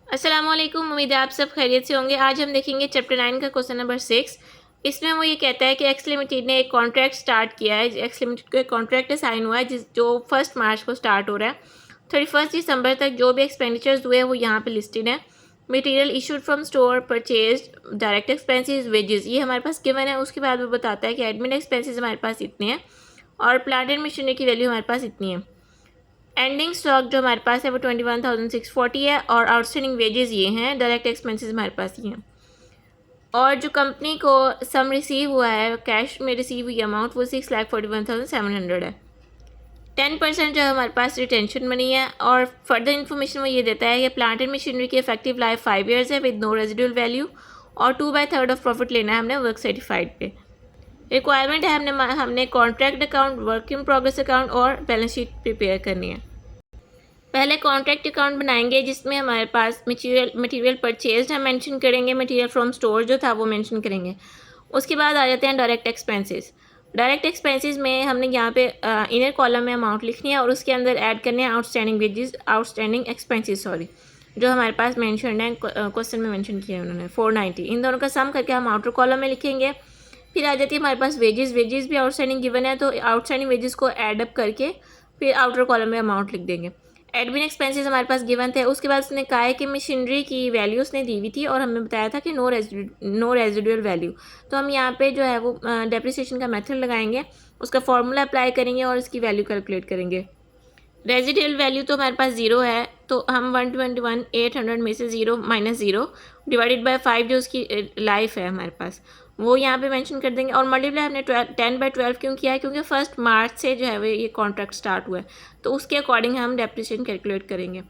अस्सलामुअलैकुम, उम्मीद है आप सब खैरियत से होंगे। आज हम देखेंगे चैप्टर 9 का क्वेश्चन नंबर 6। इसमें वो ये कहता है कि एक्स लिमिटेड ने एक कॉन्ट्रैक्ट स्टार्ट किया है। एक्स लिमिटेड को एक कॉन्ट्रैक्ट साइन हुआ है जो 1 मार्च को स्टार्ट हो रहा है। 31 दिसंबर तक जो भी एक्सपेंडिचर्स हुए हैं वो यहाँ पे लिस्टेड है। Material issued from store, purchase, direct expenses, wages, ये हमारे पास गिवन है। उसके बाद वो बताता है कि एडमिन एक्सपेंसेस हमारे पास इतने हैं और प्लांट एंड मशीनरी की वैल्यू हमारे पास इतनी है। एंडिंग स्टॉक जो हमारे पास है वो 21,640 है और आउटस्टैंडिंग वेजेस ये हैं। डायरेक्ट एक्सपेंसेस हमारे पास ये हैं और जो कंपनी को सम रिसीव हुआ है, कैश में रिसीव हुई अमाउंट वो 6,41,700 है। 10% जो हमारे पास रिटेंशन मनी है और फर्दर इन्फॉर्मेशन वो ये देता है कि प्लांट एंड मशीनरी की इफेक्टिव लाइफ 5 ईयर्स है विद नो रेजिडुअल वैल्यू और 2/3 ऑफ प्रॉफिट लेना है हमने वर्क सर्टिफाइड पे। रिक्वायरमेंट है हमने contract account, work in progress account और बैलेंस शीट प्रिपेयर करनी है। पहले कॉन्ट्रैक्ट अकाउंट बनाएंगे जिसमें हमारे पास मटेरियल परचेज हम मेंशन करेंगे, मटेरियल फ्रॉम स्टोर जो था वो मेंशन करेंगे। उसके बाद आ जाते हैं डायरेक्ट एक्सपेंसेस। डायरेक्ट एक्सपेंसेस में हमने यहाँ पे इनर कॉलम में अमाउंट लिखनी है और उसके अंदर ऐड करने हैं आउटस्टैंडिंग वेजेस, आउटस्टैंडिंग एक्सपेंसेस जो हमारे पास मेंशन है, क्वेश्चन में मेंशन किया है उन्होंने 490। इन दोनों का सम करके हम आउटर कॉलम में लिखेंगे। फिर आ जाती है हमारे पास वेजेस भी आउटस्टैंडिंग गिवन है तो आउटस्टैंडिंग वेजेस को ऐड अप करके फिर आउटर कॉलम में अमाउंट लिख देंगे। एडमिन एक्सपेंसेस हमारे पास गिवन थे। उसके बाद उसने कहा है कि मशीनरी की वैल्यू उसने दी हुई थी और हमें बताया था कि नो रेजिडुअल वैल्यू। तो हम यहाँ पे जो है वो डेप्रिसिएशन का मेथड लगाएंगे, उसका फॉर्मूला अप्लाई करेंगे और इसकी वैल्यू कैलकुलेट करेंगे। रेजिडुअल वैल्यू तो हमारे पास 0 है तो हम 121,800 में से 0 माइनस 0 डिवाइडेड बाय 5 जो उसकी लाइफ है हमारे पास वो यहाँ पे मेंशन कर देंगे। और मल्टीप्लाई हमने 10/12 क्यों किया है, क्योंकि 1 मार्च से जो है वो ये कॉन्ट्रैक्ट स्टार्ट हुआ है तो उसके अकॉर्डिंग हम डेप्रिसिएशन कैलकुलेट करेंगे।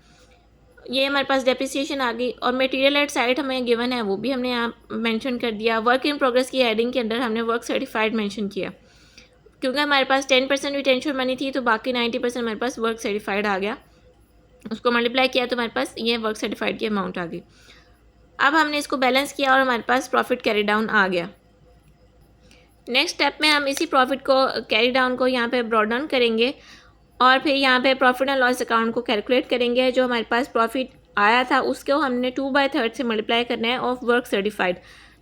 ये हमारे पास डेप्रिसिएशन आ गई और मटेरियल एट साइट हमें गिवन है वो भी हमने यहाँ मेंशन कर दिया। वर्क इन प्रोग्रेस की हेडिंग के अंदर हमने वर्क सर्टिफाइड मेंशन किया क्योंकि हमारे पास 10% रिटेंशन मनी थी तो बाकी 90% हमारे पास वर्क सर्टिफाइड आ गया। उसको मल्टीप्लाई किया तो हमारे पास ये वर्क सर्टिफाइड की अमाउंट आ गई। अब हमने इसको बैलेंस किया और हमारे पास प्रॉफिट कैरी डाउन आ गया। नेक्स्ट स्टेप में हम इसी प्रॉफिट को कैरी डाउन को यहाँ पे ब्रॉड डाउन करेंगे और फिर यहाँ पे प्रॉफिट एंड लॉस अकाउंट को कैलकुलेट करेंगे। जो हमारे पास प्रॉफिट आया था उसको हमने 2/3 से मल्टीप्लाई करना है ऑफ वर्क सर्टिफाइड।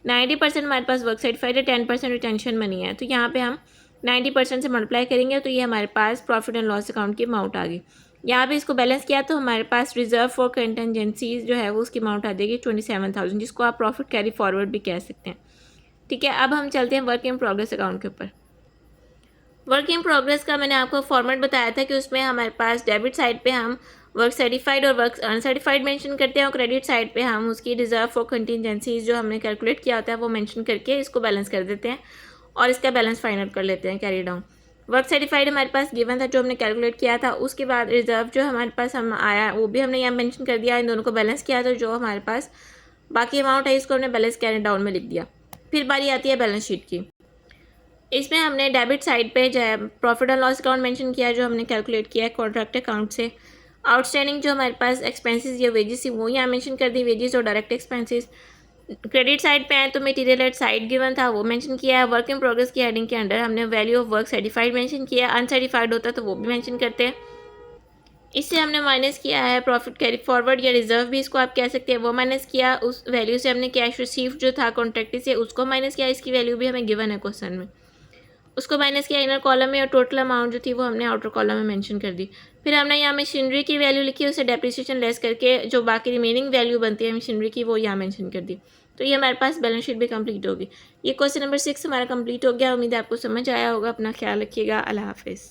90% हमारे पास वर्क सर्टिफाइड है, 10% रिटेंशन मनी है तो यहाँ पे हम 90% से मल्टीप्लाई करेंगे तो ये हमारे पास प्रॉफिट एंड लॉस अकाउंट की अमाउंट आ गई। यहाँ पे इसको बैलेंस किया तो हमारे पास रिजर्व फॉर कंटेंजेंसीज जो है वो उसकी अमाउंट आ जाएगी 27,000, जिसको आप प्रॉफिट कैरी फॉरवर्ड भी कह सकते हैं। ठीक है, अब हम चलते हैं वर्क इन प्रोग्रेस अकाउंट के ऊपर। वर्क इन प्रोग्रेस का मैंने आपको फॉर्मेट बताया था कि उसमें हमारे पास डेबिट साइड पे हम वर्क सर्टिफाइड और वर्क अनसर्टिफाइड मेंशन करते हैं और क्रेडिट साइड पे हम उसकी रिजर्व फॉर कंटिजेंसीज जो हमने कैलकुलेट किया होता है वो मेंशन करके इसको बैलेंस कर देते हैं और इसका बैलेंस फाइनल कर लेते हैं, कैरी डाउन। वर्क सर्टिफाइड हमारे पास गिवन था जो हमने कैलकुलेट किया था। उसके बाद रिजर्व जो हमारे पास हम आया वो भी हमने यहाँ मेंशन कर दिया। इन दोनों को बैलेंस किया तो जो हमारे पास बाकी अमाउंट है इसको हमने बैलेंस कैरी डाउन में लिख दिया। फिर बारी आती है बैलेंस शीट की। इसमें हमने डेबिट साइड पे जो है profit and loss account mention किया जो हमने कैलकुलेट किया है कॉन्ट्रैक्ट अकाउंट से। आउटस्टैंडिंग जो हमारे पास एक्सपेंसेस या वेजेस थी वो यहाँ मेंशन कर दी, वेजेस और डायरेक्ट एक्सपेंसेस। क्रेडिट साइड पे आए तो मटेरियल एट साइड गिवन था वो मेंशन किया है। वर्क इन प्रोग्रेस की हेडिंग के अंडर हमने value of work certified mention किया, अनसर्टिफाइड होता तो वो भी मेंशन करते हैं। इससे हमने माइनस किया है प्रॉफिट कैरी फॉरवर्ड या रिजर्व भी इसको आप कह सकते हैं, वो माइनस किया। उस वैल्यू से हमने कैश रिसीव जो था कॉन्ट्रैक्ट से उसको माइनस किया, इसकी वैल्यू भी हमें गिवन है क्वेश्चन में, उसको माइनस किया इनर कॉलम में और टोटल अमाउंट जो थी वो हमने आउटर कॉलम में मेंशन कर दी। फिर हमने यहाँ मशीनरी की वैल्यू लिखी, उसे डेप्रिसिएशन लेस करके जो बाकी रिमेनिंग वैल्यू बनती है मशीनरी की वो यहाँ मेंशन कर दी। तो ये हमारे पास बैलेंस शीट भी कंप्लीट होगी। ये क्वेश्चन नंबर 6 हमारा कंप्लीट हो गया। उम्मीद है आपको समझ आया होगा। अपना ख्याल रखिएगा। अल्लाह हाफिज़।